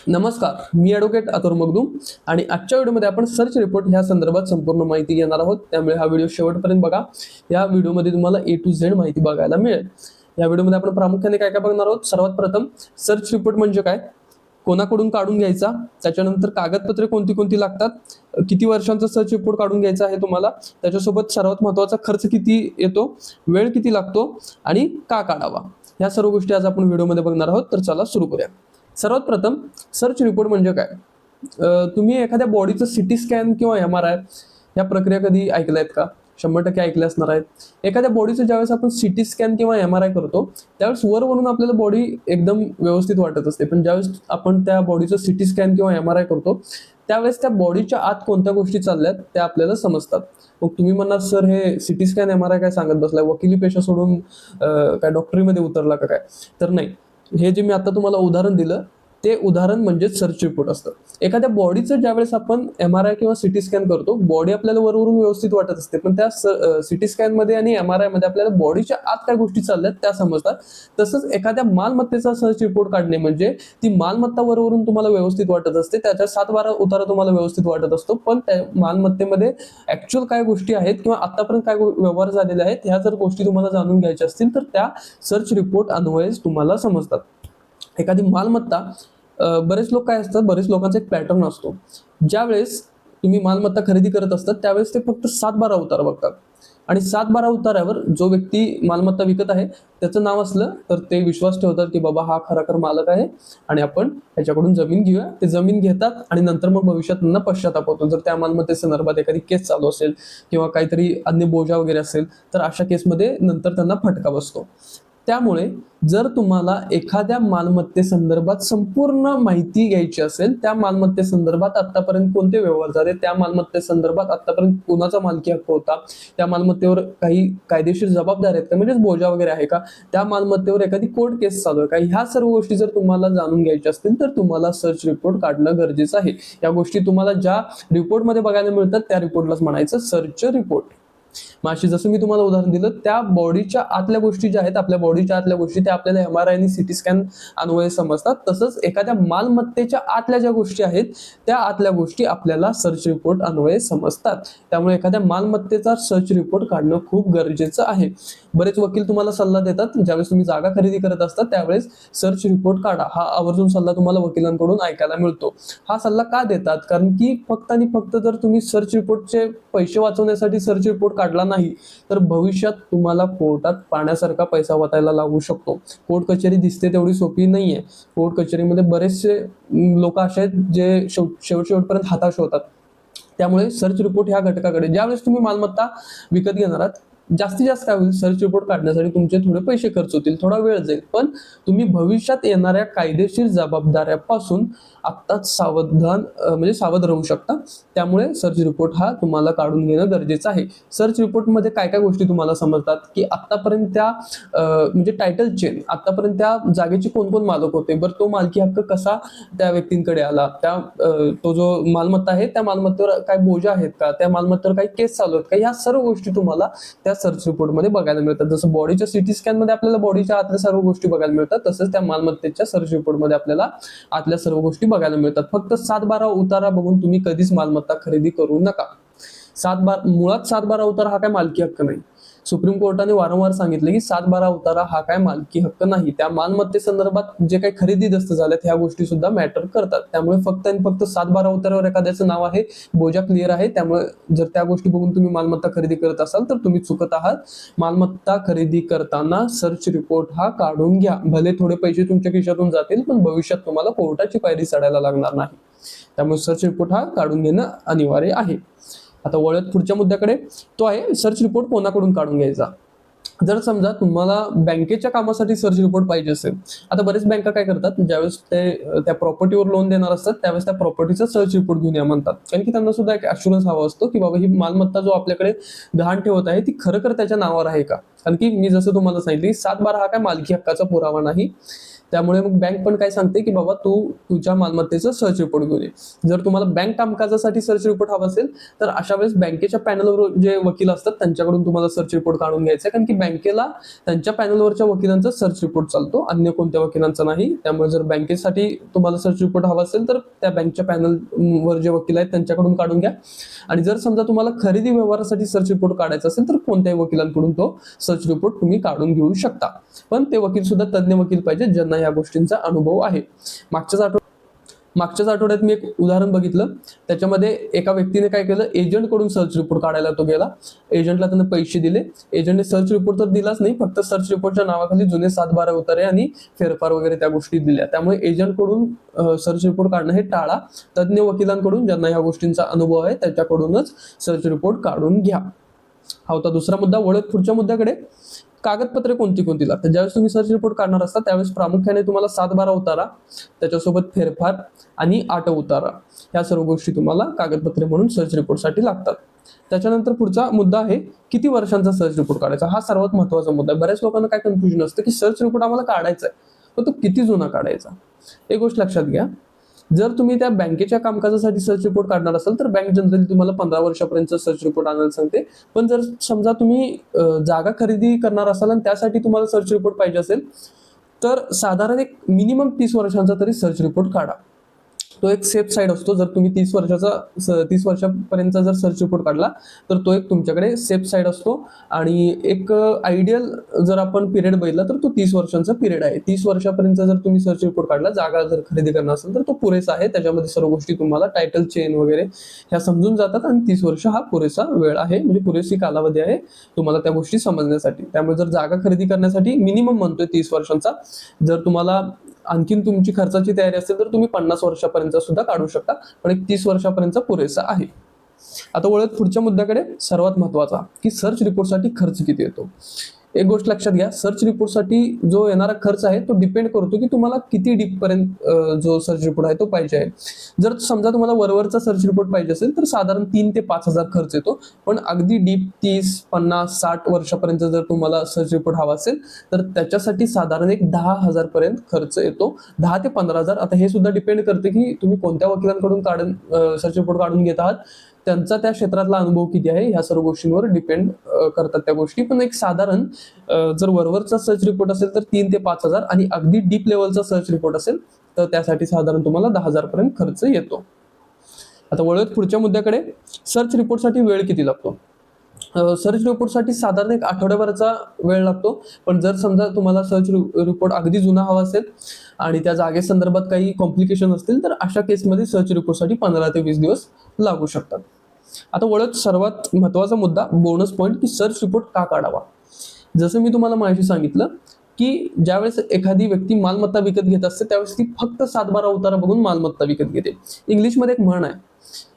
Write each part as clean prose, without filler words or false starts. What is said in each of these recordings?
नमस्कार, मी ॲडव्होकेट अतुल मगदूम आणि आजच्या व्हिडिओमध्ये आपण सर्च रिपोर्ट ह्या संदर्भात संपूर्ण माहिती घेणार आहोत. त्यामुळे हा व्हिडिओ शेवटपर्यंत बघा. या व्हिडिओमध्ये तुम्हाला A to Z माहिती बघायला मिळेल. या व्हिडिओमध्ये आपण प्रामुख्याने काय काय बघणार आहोत. सर्वात प्रथम सर्च रिपोर्ट म्हणजे काय, कोणाकडून काढून घ्यायचा, त्याच्यानंतर कागदपत्रे कोणती कोणती लागतात, किती वर्षांचा सर्च रिपोर्ट काढून घ्यायचा आहे तुम्हाला, त्याच्यासोबत सर्वात महत्त्वाचा खर्च किती येतो, वेळ किती लागतो आणि का काढावा, या सर्व गोष्टी आज आपण व्हिडिओमध्ये बघणार आहोत. तर चला सुरू करूया. सर्वात प्रथम सर्च रिपोर्ट म्हणजे काय. तुम्ही एखाद्या बॉडीचं सिटी स्कॅन किंवा MRI या प्रक्रिया कधी ऐकल्यात का? 100% ऐकल्या असणार आहेत. एखाद्या बॉडीचं ज्यावेळेस आपण सिटी स्कॅन किंवा MRI करतो त्यावेळेस वरून आपल्याला बॉडी एकदम व्यवस्थित वाटत असते, पण ज्यावेळेस आपण त्या बॉडीचं सिटी स्कॅन किंवा MRI करतो त्यावेळेस त्या बॉडीच्या आत कोणत्या गोष्टी चालल्यात त्या आपल्याला समजतात. मग तुम्ही म्हणणार, सर हे सिटी स्कॅन MRI काय सांगत बसलाय, वकिली पेशा सोडून काय डॉक्टरीमध्ये उतरला का काय? तर नाही, हे जे मी आता तुम्हाला उदाहरण दिलं ते उदाहरण म्हणजे सर्च रिपोर्ट असतं. एखाद्या बॉडीचं ज्यावेळेस आपण MRI किंवा सिटी स्कॅन करतो, बॉडी आपल्याला वरवरून व्यवस्थित वाटत असते, पण त्या सिटी स्कॅन मध्ये आणि MRI मध्ये आपल्याला बॉडीच्या आत काय गोष्टी चालल्यात त्या समजतात. तसंच एखाद्या मालमत्तेचा सर्च रिपोर्ट काढणे म्हणजे ती मालमत्ता वरवरून तुम्हाला व्यवस्थित वाटत असते, त्याच्या 7-12 उतारा तुम्हाला व्यवस्थित वाटत असतो, पण त्या मालमत्तेमध्ये ऍक्च्युअल काय गोष्टी आहेत किंवा आतापर्यंत काय व्यवहार झालेले आहेत ह्या जर गोष्टी तुम्हाला जाणून घ्यायच्या असतील तर त्या सर्च रिपोर्ट अन्वये तुम्हाला समजतात. एखादी मालमत्ता, बरेच लोक काय असतात, बरेच लोकांचा एक पॅटर्न असतो. ज्यावेळेस तुम्ही मालमत्ता खरेदी करत असतात त्यावेळेस ते फक्त 7-12 उतारा बघतात आणि 7-12 उताऱ्यावर जो व्यक्ती मालमत्ता विकत आहे त्याचं नाव असलं तर ते विश्वास ठेवतात की बाबा हा खरा मालक आहे आणि आपण ह्याच्याकडून जमीन घेऊया. ते जमीन घेतात आणि नंतर मग भविष्यात त्यांना पश्चाताप होतो. जर त्या मालमत्तेसंदर्भात एखादी केस चालू असेल किंवा काहीतरी अन्य बोजा वगैरे असेल तर अशा केसमध्ये नंतर त्यांना फटका बसतो. त्यामुळे जर तुम्हाला एखाद्या मालमत्तेसंदर्भात संपूर्ण माहिती घ्यायची असेल, त्या मालमत्तेसंदर्भात आतापर्यंत कोणते व्यवहार झाले, त्या मालमत्तेसंदर्भात आतापर्यंत कोणाचा मालकी हक्क होता, त्या मालमत्तेवर काही कायदेशीर जबाबदारी आहेत का, म्हणजेच बोजा वगैरे आहे का, त्या मालमत्तेवर एखादी कोर्ट केस चालू आहे का, ह्या सर्व गोष्टी जर तुम्हाला जाणून घ्यायच्या असतील तर तुम्हाला सर्च रिपोर्ट काढणं गरजेचं आहे. या गोष्टी तुम्हाला ज्या रिपोर्टमध्ये बघायला मिळतात त्या रिपोर्टलाच म्हणायचं सर्च रिपोर्ट. माशी जसं मी तुम्हाला उदाहरण दिलं, त्या बॉडीच्या आतल्या गोष्टी ज्या आहेत, आपल्या बॉडीच्या आतल्या गोष्टी त्या आपल्याला MRI आणि सिटी स्कॅन अन्वये समजतात. तसंच एखाद्या मालमत्तेच्या आतल्या ज्या गोष्टी आहेत त्या आतल्या गोष्टी आपल्याला सर्च रिपोर्ट अन्वये समजतात. त्यामुळे एखाद्या मालमत्तेचा सर्च रिपोर्ट काढणं खूप गरजेचं आहे. बरेच वकील तुम्हाला सल्ला देतात, ज्यावेळेस तुम्ही जागा खरेदी करत असतात त्यावेळेस सर्च रिपोर्ट काढा, हा आवर्जून सल्ला तुम्हाला वकिलांकडून ऐकायला मिळतो. हा सल्ला का देतात? कारण की फक्त आणि फक्त जर तुम्ही सर्च रिपोर्टचे पैसे वाचवण्यासाठी सर्च रिपोर्ट काढला नाही तर भविष्यात तुम्हाला कोर्टात पाण्यासारखा पैसा वाचायला लागू शकतो. कोर्ट कचेरी दिसते तेवढी सोपी नाहीये. कोर्ट कचेरीमध्ये बरेचसे लोक असे आहेत जे शेवटपर्यंत हताश होतात. त्यामुळे सर्च रिपोर्ट ह्या घटकाकडे ज्यावेळेस तुम्ही मालमत्ता विकत घेणार आहात, जास्तीत जास्त काय होईल, सर्च रिपोर्ट काढण्यासाठी तुमचे थोडे पैसे खर्च होतील, थोडा वेळ जाईल, पण तुम्ही भविष्यात येणाऱ्या कायदेशीर जबाबदाऱ्यापासून आत्ताच म्हणजे सावध राहू शकता. त्यामुळे सर्च रिपोर्ट हा तुम्हाला काढून घेणं गरजेचं आहे. सर्च रिपोर्टमध्ये काय काय गोष्टी तुम्हाला समजतात की आतापर्यंत त्या म्हणजे टायटल चेन, आतापर्यंत त्या जागेचे कोण कोण मालक होते, बरं तो मालकी हक्क कसा त्या व्यक्तींकडे आला, त्या तो जो मालमत्ता आहे त्या मालमत्तेवर काय बोजा आहेत का, त्या मालमत्तेवर काही केस चालू आहेत का, ह्या सर्व गोष्टी तुम्हाला त्या सर्च रिपोर्टमध्ये बघायला मिळतात. जसं बॉडीच्या सिटी स्कॅन मध्ये आपल्याला बॉडीच्या आतल्या सर्व गोष्टी बघायला मिळतात, तसंच त्या मालमत्तेच्या सर्च रिपोर्टमध्ये आपल्याला आतल्या सर्व गोष्टी बघायला मिळतात. फक्त 7-12 उतारा बघून तुम्ही कधीच मालमत्ता खरेदी करू नका. मुळात 7-12 उतारा हा काय मालकी हक्क नाही. सुप्रीम कोर्टाने वारंवार सांगितले की 7-12 उतारा हा काय मालकी हक्क नाही. त्या मालमत्तेसंदर्भात जे काही खरेदी दस्त झाल्यात ह्या गोष्टी सुद्धा मॅटर करतात. त्यामुळे फक्त आणि फक्त 7-12 उतारावर एखाद्याचं नाव आहे, बोजा क्लिअर आहे, त्यामुळे जर त्या गोष्टी बघून तुम्ही मालमत्ता खरेदी करत असाल तर तुम्ही चुकत आहात. मालमत्ता खरेदी करताना सर्च रिपोर्ट हा काढून घ्या. भले थोडे पैसे तुमच्या खिशातून जातील, पण भविष्यात तुम्हाला कोर्टाची पायरी चढायला लागणार नाही. त्यामुळे सर्च रिपोर्ट हा काढून घेणं अनिवार्य आहे. आता वळत पुढच्या मुद्द्याकडे, तो आहे सर्च रिपोर्ट कोणाकडून काढून घ्यायचा. जर समजा तुम्हाला बँकेच्या कामासाठी सर्च रिपोर्ट पाहिजे असेल, आता बरेच बँका काय करतात, ज्यावेळेस ते त्या प्रॉपर्टीवर लोन देणार असतात त्यावेळेस त्या प्रॉपर्टीचा सर्च रिपोर्ट घेऊन या म्हणतात. कारण की त्यांना सुद्धा एक अश्युरन्स हवा असतो की बाबा ही मालमत्ता जो आपल्याकडे गहाण ठेवत आहे ती खरं त्याच्या नावावर आहे का. कारण की मी जसं तुम्हाला सांगितलं 7-12 हा काय मालकी हक्काचा पुरावा नाही. त्यामुळे मग बँक पण काय सांगते की बाबा तू तुझ्या मालमत्तेचं सर्च रिपोर्ट घेऊन ये. जर तुम्हाला बँक कामकाजासाठी सर्च रिपोर्ट हवा असेल तर अशा वेळेस बँकेच्या पॅनलवर जे वकील असतात त्यांच्याकडून तुम्हाला सर्च रिपोर्ट काढून घ्यायचा आहे, कारण की बँकेला त्यांच्या पॅनलवरच्या वकिलांचा सर्च रिपोर्ट चालतो, अन्य कोणत्या वकिलांचा नाही. त्यामुळे जर बँकेसाठी तुम्हाला सर्च रिपोर्ट हवा असेल तर त्या बँकच्या पॅनलवर जे वकील आहेत त्यांच्याकडून काढून घ्या. आणि जर समजा तुम्हाला खरेदी व्यवहारासाठी सर्च रिपोर्ट काढायचा असेल तर कोणत्याही वकिलांकडून तो सर्च रिपोर्ट तुम्ही काढून घेऊ शकता. पण ते वकील सुद्धा तज्ञ वकील पाहिजे ज्यांना या गोष्टींचा अनुभव आहे. मागच्याच आठवड्यात मी एक उदाहरण बघितलं. त्याच्यामध्ये एका व्यक्तीने काय केलं, एजंटकडून सर्च रिपोर्ट काढायला तो गेला. एजंटला त्याने पैसे दिले. एजंटने सर्च रिपोर्ट तर दिलाच नाही, फक्त सर्च रिपोर्टच्या नावाखाली जुने 7-12 उतारे आणि फेरफार वगैरे त्या गोष्टी दिल्या. त्यामुळे एजंटकडून सर्च रिपोर्ट काढणं हे टाळा. तज्ञ वकिलांकडून ज्यांना ह्या गोष्टींचा अनुभव आहे त्याच्याकडूनच सर्च रिपोर्ट काढून घ्या. हा होता दुसरा मुद्दा. वळत पुढच्या मुद्द्याकडे. कागदपत्रे कोणती कोणती लागतात. ज्यावेळेस तुम्ही सर्च रिपोर्ट काढणार असता त्यावेळेस प्रामुख्याने तुम्हाला 7-12 उतारा, त्याच्यासोबत फेरफार आणि 8 उतारा, या सर्व गोष्टी तुम्हाला कागदपत्रे म्हणून सर्च रिपोर्टसाठी लागतात. त्याच्यानंतर पुढचा मुद्दा आहे किती वर्षांचा सर्च रिपोर्ट काढायचा. हा सर्वात महत्त्वाचा मुद्दा आहे. बऱ्याच लोकांना काय कन्फ्युजन असतं की सर्च रिपोर्ट आम्हाला काढायचा आहे, पण तो किती जुना काढायचा. एक गोष्ट लक्षात घ्या, जर तुम्ही त्या बँकेच्या कामकाजासाठी सर्च रिपोर्ट काढणार असाल तर बँक जनरली तुम्हाला 15 वर्षापर्यंत सर्च रिपोर्ट आणायला सांगते. पण जर समजा तुम्ही जागा खरेदी करणार असाल आणि त्यासाठी तुम्हाला सर्च रिपोर्ट पाहिजे असेल तर साधारण एक मिनिमम 30 वर्षांचा तरी सर्च रिपोर्ट काढा. तो एक सेफ साईड असतो. जर तुम्ही 30 वर्षापर्यंतचा जर सर्च रिपोर्ट काढला तर तो एक तुमच्याकडे सेफ साईड असतो. आणि एक आयडियल जर आपण पिरियड बघितला तर तो 30 वर्षांचा पिरियड आहे. 30 वर्षापर्यंत जर तुम्ही सर्च रिपोर्ट काढला, जागा जर खरेदी करणार असेल तर तो पुरेसा आहे. त्याच्यामध्ये सर्व गोष्टी तुम्हाला टायटल चेन वगैरे ह्या समजून जातात आणि 30 वर्ष हा पुरेसा वेळ आहे, म्हणजे पुरेशी कालावधी आहे तुम्हाला त्या गोष्टी समजण्यासाठी. त्यामुळे जर जागा खरेदी करण्यासाठी मिनिमम म्हणतोय 30 वर्षांचा. जर तुम्हाला आणखीन तुमची खर्चाची तयारी असेल तर तुम्ही 50 वर्षापर्यंत सुद्धा काढू शकता, पण एक 30 वर्षापर्यंत पुरेसा आहे. आता वळत पुढच्या मुद्द्याकडे. सर्वात महत्वाचा की सर्च रिपोर्टसाठी खर्च किती येतो. एक गोष्ट लक्षात घ्या, सर्च रिपोर्टसाठी जो येणारा खर्च आहे तो डिपेंड करतो की तुम्हाला किती डीप पर्यंत जो सर्च रिपोर्ट आहे तो पाहिजे आहे. जर समजा तुम्हाला वरवरचा सर्च रिपोर्ट पाहिजे असेल तर साधारण 3 ते 5 हजार खर्च येतो. पण अगदी डीप 30, 50, 60 वर्षापर्यंत जर तुम्हाला सर्च रिपोर्ट हवा असेल तर त्याच्यासाठी साधारण एक 10,000 पर्यंत खर्च येतो. 10 ते 15,000. आता हे सुद्धा डिपेंड करते की तुम्ही कोणत्या वकिलांकडून सर्च रिपोर्ट काढून घेत आहात, त्यांचा त्या क्षेत्रातला अनुभव किती आहे, ह्या सर्व गोष्टींवर डिपेंड करतात त्या गोष्टी. पण एक साधारण जर वरवरचा सर्च रिपोर्ट असेल तर 3 ते 5,000 आणि अगदी डीप लेवलचा सर्च रिपोर्ट असेल तर त्यासाठी साधारण तुम्हाला 10,000 पर्यंत खर्च येतो. आता वळत पुढच्या मुद्द्याकडे. सर्च रिपोर्टसाठी वेळ किती लागतो. सर्च रिपोर्टसाठी साधारण एक आठवड्याभराचा वेळ लागतो. पण जर समजा तुम्हाला सर्च रिपोर्ट अगदी जुना हवा असेल आणि त्या जागेसंदर्भात काही कॉम्प्लिकेशन असतील तर अशा केसमध्ये सर्च रिपोर्टसाठी 15 ते 20 दिवस लागू शकतात. आता वळत सर्वात महत्त्वाचा मुद्दा, बोनस पॉईंट, की सर्च रिपोर्ट का काढावा. जसं मी तुम्हाला माहिती सांगितलं की ज्यावेळेस एखादी व्यक्ती मालमत्ता विकत घेत असते त्यावेळेस ती फक्त 7-12 उतारा बघून मालमत्ता विकत घेते. इंग्लिशमध्ये एक म्हण आहे,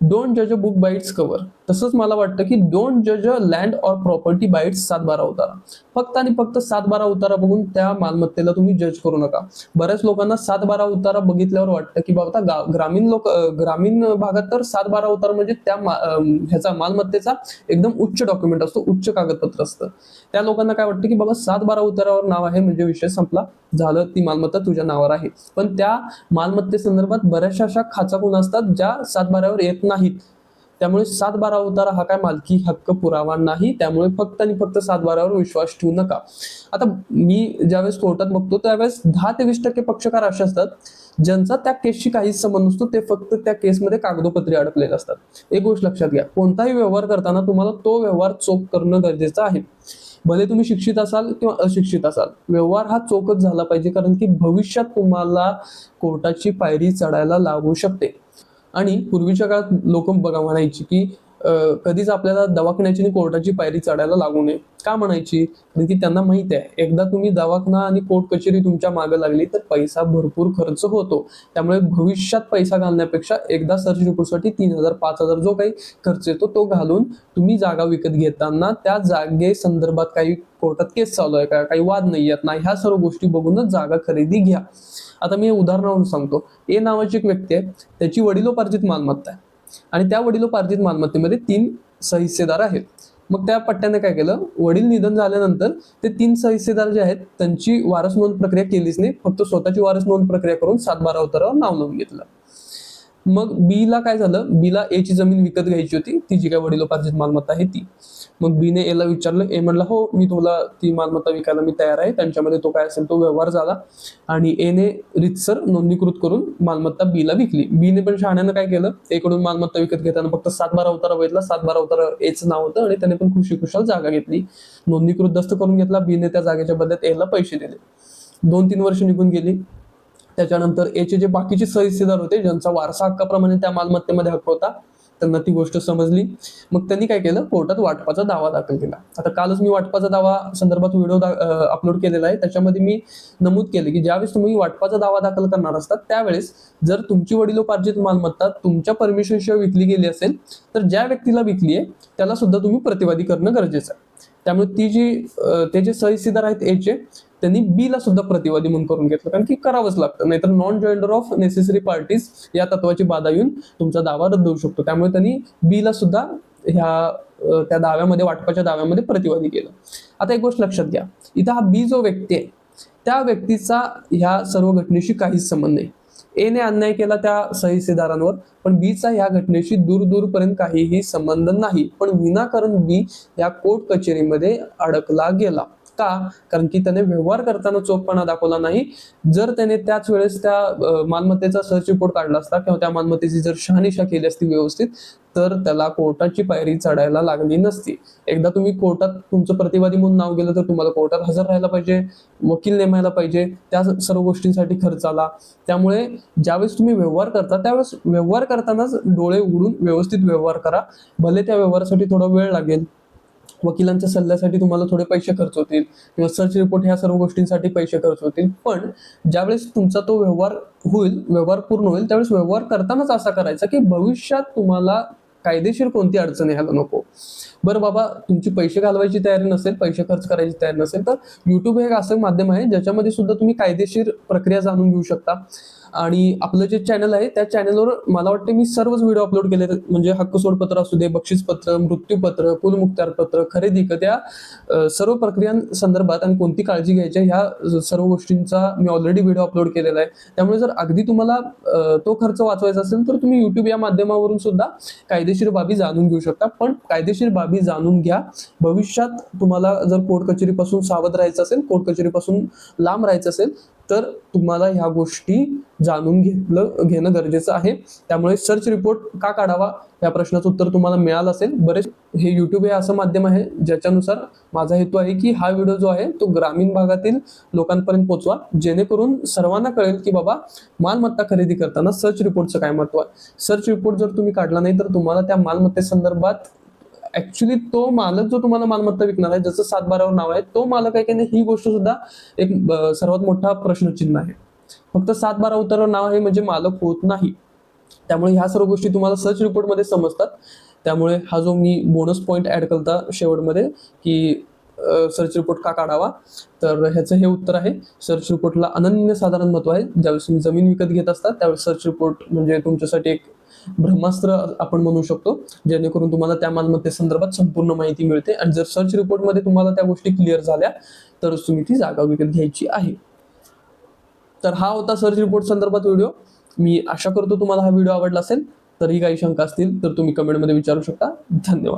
डोंट जज a book by it's cover. तसंच मला वाटतं की डोंट जज अ land or property bye it's 7-12 उतारा. फक्त आणि फक्त 7-12 उतारा बघून त्या मालमत्तेला तुम्ही जज करू नका. बऱ्याच लोकांना 7-12 उतारा बघितल्यावर वाटतं की बाबा ग्रामीण भागात तर 7-12 उतारा म्हणजे त्या ह्याचा मालमत्तेचा एकदम उच्च डॉक्युमेंट असतो, उच्च कागदपत्र असतं. त्या लोकांना काय वाटतं की बाबा 7-12 उतारावर नाव आहे म्हणजे विषय संपला, झालं, ती मालमत्ता तुझ्या नावावर आहे. पण त्या मालमत्तेसंदर्भात बऱ्याचशा अशा खाचाखुणा असतात ज्या 7-12वर येत नाहीत. त्यामुळे 7-12 उतारा हा काय मालकी हक्क पुरावा नाही. त्यामुळे फक्त आणि फक्त 7-12वर विश्वास ठेवू नका. आता मी ज्यावेळेस कोर्टात बघतो त्यावेळेस 10 ते 20% पक्षकार असे असतात ज्यांचा त्या केसशी काहीच संबंध नसतो, ते फक्त त्या केसमध्ये कागदोपत्री अडकलेले असतात. एक गोष्ट लक्षात घ्या, कोणताही व्यवहार करताना तुम्हाला तो व्यवहार चोख करणं गरजेचं आहे. भले तुम्ही शिक्षित असाल किंवा अशिक्षित असाल, व्यवहार हा चोखच झाला पाहिजे, कारण की भविष्यात तुम्हाला कोर्टाची पायरी चढायला लागू शकते. आणि पूर्वीच्या काळात लोक बघा म्हणायची की कधीच आपल्याला दवाखान्याची आणि कोर्टाची पायरी चढायला लागू नये. का म्हणायची? कारण की त्यांना माहित आहे एकदा तुम्ही दवाखाना आणि कोर्ट कचेरी तुमच्या मागे लागली तर पैसा भरपूर खर्च होतो. त्यामुळे भविष्यात पैसा घालण्यापेक्षा एकदा सर्च रिपोर्टसाठी 3,000 5,000 जो काही खर्च येतो तो घालून तुम्ही जागा विकत घेताना त्या जागे संदर्भात काही कोर्टात केस चालू आहे का, काही वाद नाही आहेत ना, ह्या सर्व गोष्टी बघूनच जागा खरेदी घ्या. आता मी उदाहरणावरून सांगतो. ए नावाची एक व्यक्ती आहे, त्याची वडिलोपार्जित मालमत्ता आहे आणि त्या वडिलोपार्जित मालमत्तेमध्ये 3 सहिस्सेदार आहेत. मग त्या पट्ट्याने काय केलं, वडील निधन झाल्यानंतर ते 3 सहिस्सेदार जे आहेत त्यांची वारस नोंद प्रक्रिया केलीच नाही, फक्त स्वतःची वारस नोंद प्रक्रिया करून 7/12 उतारावर नाव नोंद घेतलं. मग बी ला काय झालं, बी ला ए ची जमीन विकत घ्यायची होती, ती जी काय वडिलोपार्जित मालमत्ता आहे ती. मग बी ने ए ला विचारलं, ए म्हणला हो मी तुला ती मालमत्ता विकायला मी तयार आहे. त्यांच्यामध्ये तो काय असेल तो व्यवहार झाला आणि ए ने रितसर नोंदणीकृत करून मालमत्ता बी ला विकली. बी ने पण शहाण्यानं काय केलं, ए कडून मालमत्ता विकत घेताना फक्त 7/12 उतारा बघितला, 7/12 उतारा एचं नाव होतं आणि त्याने पण खुशी खुशाल जागा घेतली, नोंदणीकृत दस्त करून घेतला. बी ने त्या जागेच्या बदल्यात ए ला पैसे दिले. 2-3 वर्ष निघून गेली. त्याच्यानंतर एचे जे बाकीचे सहिस्सेदार होते, ज्यांचा वारसा हक्काप्रमाणे त्या मालमत्तेमध्ये हक्क होता, त्यांना ती गोष्ट समजली. मग त्यांनी काय केलं, कोर्टात वाटपाचा दावा दाखल केला. आता कालच मी वाटपाचा दावा संदर्भात व्हिडिओ अपलोड केलेला आहे. त्याच्यामध्ये मी नमूद केले की ज्यावेळेस तुम्ही वाटपाचा दावा दाखल करणार असतात त्यावेळेस जर तुमची वडिलोपार्जित मालमत्ता तुमच्या परमिशनशिवाय विकली गेली असेल तर ज्या व्यक्तीला विकली आहे त्याला सुद्धा तुम्ही प्रतिवादी करणं गरजेचं आहे. त्यामुळे ते जे सहिस्सेदार आहेत एचे, त्यांनी बी ला सुद्धा प्रतिवादी म्हणून करून घेतलं, कारण की करावंच लागतं, नाहीतर non joinder of necessary parties या तत्वाची बाधा येऊन तुमचा दावा रद्द होऊ शकतो. त्यामुळे त्यांनी बी ला सुद्धा त्या दाव्यामध्ये, वाटपाच्या दाव्यामध्ये प्रतिवादी केलं. आता एक गोष्ट लक्षात घ्या, इथं हा बी जो व्यक्ती आहे त्या व्यक्तीचा ह्या सर्व घटनेशी काहीच संबंध नाही. ए ने अन्याय केला त्या सहिस्सेदारांवर, पण बीचा ह्या घटनेशी दूरपर्यंत काहीही संबंध नाही. पण विनाकारण बी या कोर्ट कचेरीमध्ये अडकला गेला. का? कारण की त्याने व्यवहार करताना चोखपणा दाखवला नाही. जर त्याने त्याच वेळेस त्या मालमत्तेचा सर्च रिपोर्ट काढला असता किंवा त्या मालमत्तेची जर शहानिशा केली असती व्यवस्थित, तर त्याला कोर्टाची पायरी चढायला लागली नसती. एकदा तुम्ही कोर्टात तुमचं प्रतिवादी म्हणून नाव गेलं तर तुम्हाला कोर्टात हजर राहायला पाहिजे, वकील नेमायला पाहिजे, त्या सर्व गोष्टींसाठी खर्च आला. त्यामुळे ज्यावेळेस तुम्ही व्यवहार करता त्यावेळेस व्यवहार करतानाच डोळे उघडून व्यवस्थित व्यवहार करा. भले त्या व्यवहारासाठी थोडा वेळ लागेल, वकिलांच्या सल्ल्यासाठी तुम्हाला थोडे पैसे खर्च होतील किंवा सर्च रिपोर्ट ह्या सर्व गोष्टींसाठी पैसे खर्च होतील, पण ज्यावेळेस तुमचा तो व्यवहार पूर्ण होईल त्यावेळेस व्यवहार करतानाच असा करायचा की भविष्यात तुम्हाला कायदेशीर कोणती अडचण यायला नको. बरं बाबा, तुमची पैसे घालवायची तयारी नसेल, पैसे खर्च करायची तयारी नसेल, तर युट्यूब हे एक असं माध्यम आहे ज्याच्यामध्ये सुद्धा तुम्ही कायदेशीर प्रक्रिया जाणून घेऊ शकता. आणि आपलं जे चॅनल आहे त्या चॅनलवर मला वाटते मी सर्वच व्हिडिओ अपलोड केले, म्हणजे हक्क सोडपत्र असू दे, बक्षीसपत्र, मृत्यूपत्र, कुलमुक्त्यारपत्र, खरेदी त्या सर्व प्रक्रियांसंदर्भात आणि कोणती काळजी घ्यायची ह्या सर्व गोष्टींचा मी ऑलरेडी व्हिडिओ अपलोड केलेला आहे. त्यामुळे जर अगदी तुम्हाला तो खर्च वाचवायचा असेल तर तुम्ही युट्यूब या माध्यमावरून सुद्धा कायदेशीर बाबी जाणून घेऊ शकता. पण कायदेशीर बाबी जाणून घ्या. भविष्यात तुम्हाला जर कोर्ट कचेरीपासून सावध राहायचं असेल, कोर्ट कचेरीपासून लांब राहायचं असेल, तर तुम्हाला ह्या गोष्टी जाणून घेणं गरजेचं आहे. त्यामुळे सर्च रिपोर्ट का काढावा या प्रश्नाचं उत्तर तुम्हाला मिळालं असेल. बरेच हे युट्यूब हे असं माध्यम आहे ज्याच्यानुसार माझा हेतू आहे की हा व्हिडिओ जो आहे तो ग्रामीण भागातील लोकांपर्यंत पोहोचवा, जेणेकरून सर्वांना कळेल की बाबा मालमत्ता खरेदी करताना सर्च रिपोर्टचं काय महत्व आहे. सर्च रिपोर्ट जर तुम्ही काढला नाही तर तुम्हाला त्या मालमत्तेसंदर्भात ऍक्च्युली तो मालक जो तुम्हाला मालमत्ता विकणार आहे, ज्याचं 7/12 नाव आहे, तो मालक आहे की नाही ही गोष्ट सुद्धा एक सर्वात मोठा प्रश्नचिन्ह आहे. फक्त 7/12 उतारावर नाव आहे म्हणजे मालक होत नाही. त्यामुळे ह्या सर्व गोष्टी तुम्हाला सर्च रिपोर्टमध्ये समजतात. त्यामुळे हा जो मी बोनस पॉईंट ऍड करता शेवटमध्ये की सर्च रिपोर्ट का काढावा, तर ह्याचं हे उत्तर आहे. सर्च रिपोर्टला अनन्यसाधारण महत्व आहे. ज्यावेळेस तुम्ही जमीन विकत घेत असता त्यावेळेस सर्च रिपोर्ट म्हणजे तुमच्यासाठी एक ब्रह्मास्त्र आपण म्हणू शकतो, जेणेकरून तुम्हाला त्या मालमत्तेसंदर्भात संपूर्ण माहिती मिळते. आणि जर सर्च रिपोर्टमध्ये तुम्हाला त्या गोष्टी क्लिअर झाल्या तरच तुम्ही ती जागा विकत घ्यायची आहे. तर हा होता सर्च रिपोर्ट संदर्भात व्हिडिओ. मी आशा करतो तुम्हाला हा व्हिडिओ आवडला असेल. तरी काही शंका असतील तर तुम्ही कमेंटमध्ये विचारू शकता. धन्यवाद.